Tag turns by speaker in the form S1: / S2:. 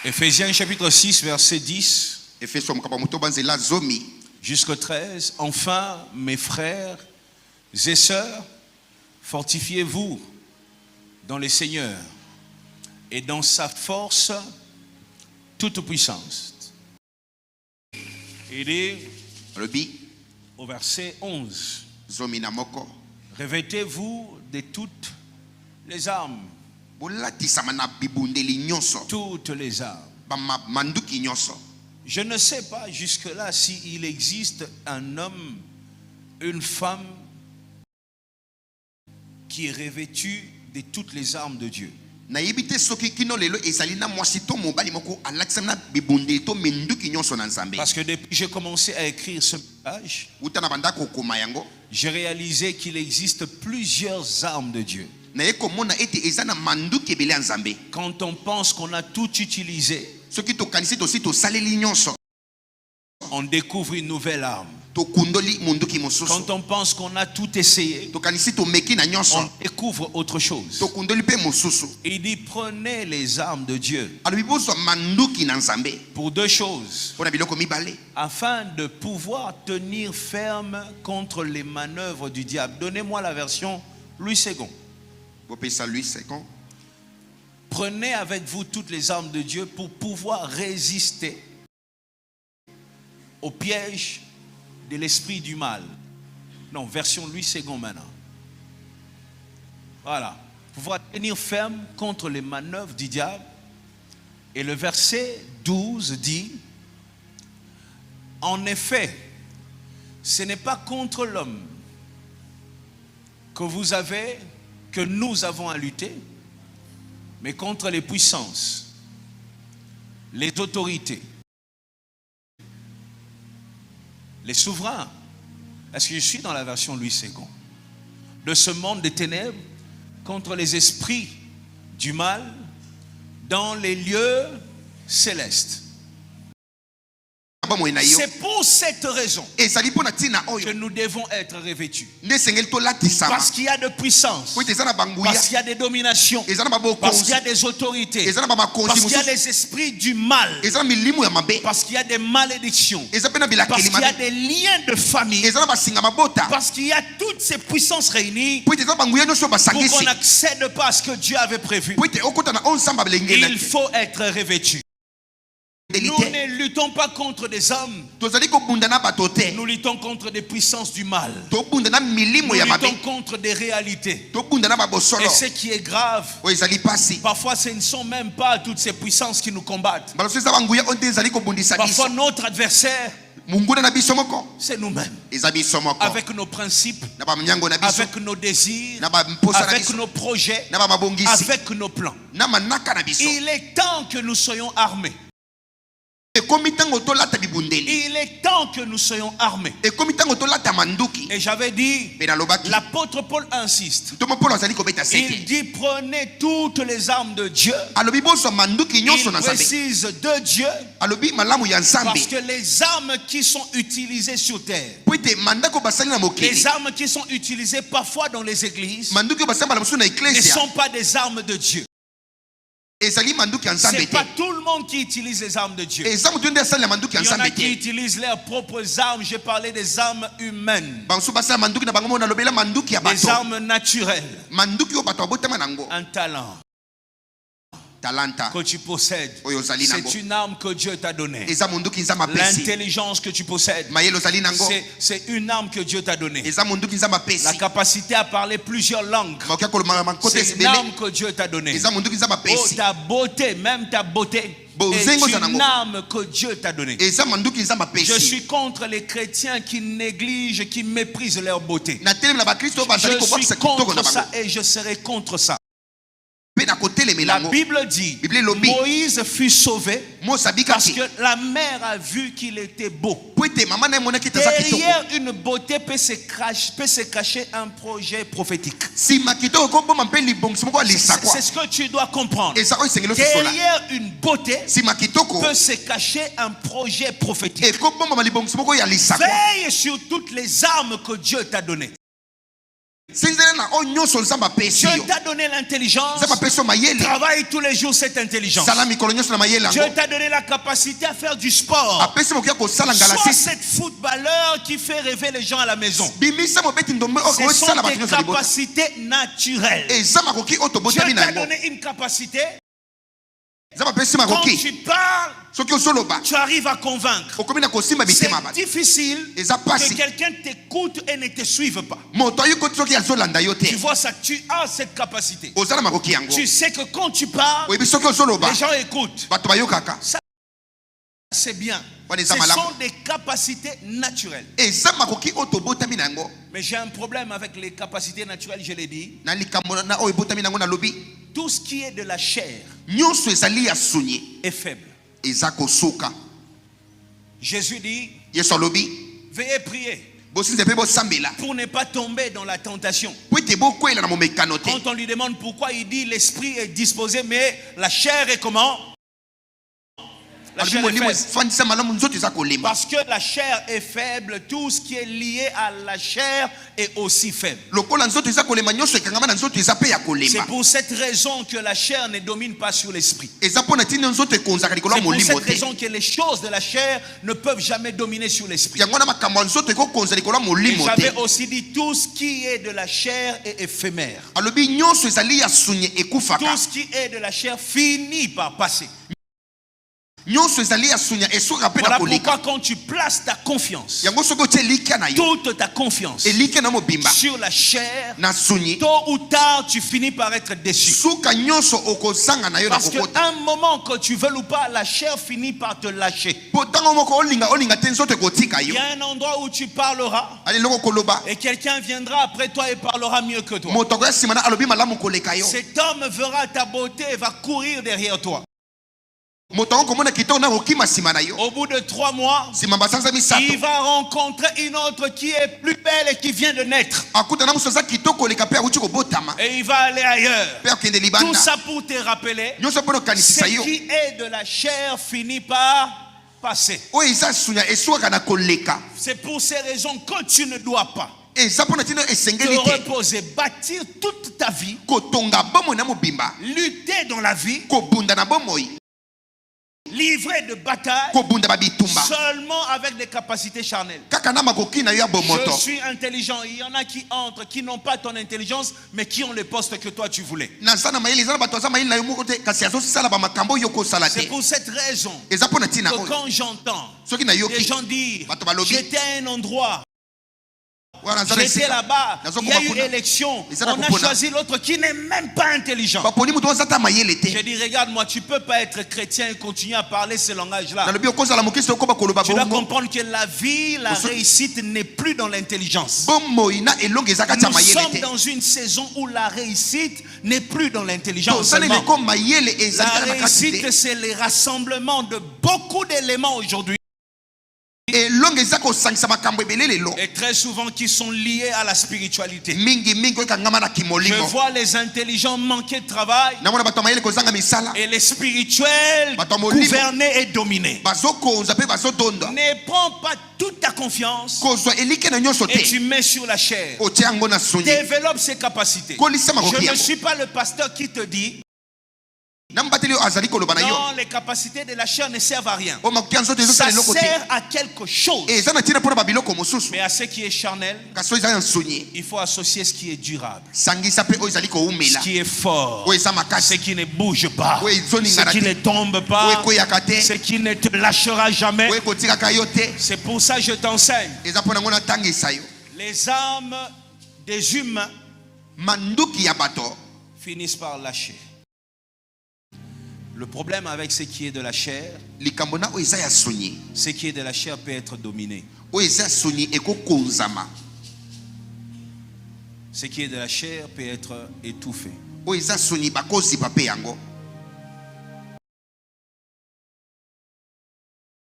S1: Éphésiens chapitre 6, verset 10 jusqu'au 13. Enfin, mes frères et sœurs, fortifiez-vous dans le Seigneur et dans sa force toute puissance. Il dit au verset 11, revêtez-vous de toutes les armes. Toutes les armes. Je ne sais pas jusque-là s'il existe un homme, une femme qui est revêtu de toutes les armes de Dieu. Parce que depuis que j'ai commencé à écrire ce message, j'ai réalisé qu'il existe plusieurs armes de Dieu. Quand on pense qu'on a tout utilisé, on découvre une nouvelle arme. Quand on pense qu'on a tout essayé, on découvre autre chose. Il dit prenez les armes de Dieu pour deux choses, afin de pouvoir tenir ferme contre les manœuvres du diable. Donnez-moi la version Louis II. Prenez avec vous toutes les armes de Dieu pour pouvoir résister au piège de l'esprit du mal. Non, version Louis II maintenant. Voilà. Pouvoir tenir ferme contre les manœuvres du diable. Et le verset 12 dit, en effet, ce n'est pas contre l'homme que nous avons à lutter, mais contre les puissances, les autorités, les souverains. Est-ce que je suis dans la version Louis II? De ce monde des ténèbres, contre les esprits du mal dans les lieux célestes. C'est pour cette raison que nous devons être revêtus. Parce qu'il y a de puissance, parce qu'il y a des dominations, parce qu'il y a des autorités, parce qu'il y a des esprits du mal, parce qu'il y a des malédictions, parce qu'il y a des liens de famille, parce qu'il y a toutes ces puissances réunies pour qu'on n'accède pas à ce que Dieu avait prévu. Il faut être revêtu. Nous ne luttons pas contre des hommes. Nous luttons contre des puissances du mal. Nous luttons contre des réalités. Et ce qui est grave, parfois ce ne sont même pas toutes ces puissances qui nous combattent. Parfois notre adversaire, c'est nous-mêmes. Avec nos principes, avec nos désirs, avec nos projets, avec nos plans. Il est temps que nous soyons armés. Il est temps que nous soyons armés. Et j'avais dit, l'apôtre Paul insiste. Il dit prenez toutes les armes de Dieu. Il précise de Dieu. Parce que les armes qui sont utilisées sur terre, les armes qui sont utilisées parfois dans les églises, ne sont pas des armes de Dieu. C'est pas tout le monde qui utilise les armes de Dieu. Il y en a qui utilisent leurs propres armes. J'ai parlé des armes humaines, des armes naturelles. Un talent que tu possèdes, c'est une arme que Dieu t'a donnée. L'intelligence que tu possèdes, c'est une arme que Dieu t'a donnée. La capacité à parler plusieurs langues, c'est une arme que Dieu t'a donnée. Oh, ta beauté, même ta beauté, est une arme que Dieu t'a donnée. Je suis contre les chrétiens qui négligent, qui méprisent leur beauté. Je suis contre ça et je serai contre ça. La Bible dit, Moïse fut sauvé parce que la mère a vu qu'il était beau. Derrière une beauté peut se cacher un projet prophétique. C'est ce que tu dois comprendre. Derrière une beauté peut se cacher un projet prophétique. Veille sur toutes les armes que Dieu t'a données. Dieu t'a donné l'intelligence. Travaille tous les jours cette intelligence. Dieu t'a donné la capacité à faire du sport. Sois cette footballeur qui fait rêver les gens à la maison. Ce sont des capacités naturelles. Dieu t'a donné une capacité. Quand tu parles, tu arrives à convaincre. C'est difficile que quelqu'un t'écoute et ne te suive pas. Tu vois ça, tu as cette capacité. Tu sais que quand tu parles, les gens écoutent. Ça, c'est bien. Ce sont des capacités naturelles. Mais j'ai un problème avec les capacités naturelles, je l'ai dit. Tout ce qui est de la chair est faible. Jésus dit, veuillez prier pour ne pas tomber dans la tentation. Quand on lui demande pourquoi, il dit l'esprit est disposé mais la chair est comment? La chair est faible. Parce que la chair est faible, tout ce qui est lié à la chair est aussi faible. C'est pour cette raison que la chair ne domine pas sur l'esprit. C'est pour cette raison que les choses de la chair ne peuvent jamais dominer sur l'esprit. J'avais aussi dit tout ce qui est de la chair est éphémère. Tout ce qui est de la chair finit par passer. Voilà pourquoi quand tu places ta confiance, toute ta confiance sur la chair, tôt ou tard tu finis par être déçu. Parce qu'à un moment, que tu veux ou pas, la chair finit par te lâcher. Il y a un endroit où tu parleras et quelqu'un viendra après toi et parlera mieux que toi. Cet homme verra ta beauté et va courir derrière toi. Au bout de 3 mois, il va rencontrer une autre qui est plus belle et qui vient de naître. Et il va aller ailleurs. Tout ça pour te rappeler, ce qui est de la chair finit par passer. C'est pour ces raisons que tu ne dois pas te reposer, bâtir toute ta vie, lutter dans la vie, livré de bataille seulement avec des capacités charnelles. Je suis intelligent. Il y en a qui entrent, qui n'ont pas ton intelligence, mais qui ont le poste que toi tu voulais. C'est pour cette raison que quand j'entends les gens dire j'étais à un endroit, j'étais là-bas, il y a eu élection, on a choisi l'autre qui n'est même pas intelligent. J'ai dit regarde-moi, tu ne peux pas être chrétien et continuer à parler ce langage-là. Tu dois comprendre que la vie, la réussite n'est plus dans l'intelligence. Nous sommes dans une saison où la réussite n'est plus dans l'intelligence seulement. La réussite, c'est le rassemblement de beaucoup d'éléments aujourd'hui. Et très souvent qui sont liés à la spiritualité. Je vois les intelligents manquer de travail et les spirituels gouverner et dominer. Ne prends pas toute ta confiance et tu mets sur la chair. Développe ses capacités. Je ne suis pas le pasteur qui te dit non, les capacités de la chair ne servent à rien. Ça sert à quelque chose. Mais à ce qui est charnel, il faut associer ce qui est durable, ce qui est fort, ce qui ne bouge pas, ce qui ne tombe pas, ce qui ne te lâchera jamais. C'est pour ça que je t'enseigne. Les âmes des humains finissent par lâcher. Le problème avec ce qui est de la chair, ce qui est de la chair peut être dominé. Ce qui est de la chair peut être étouffé.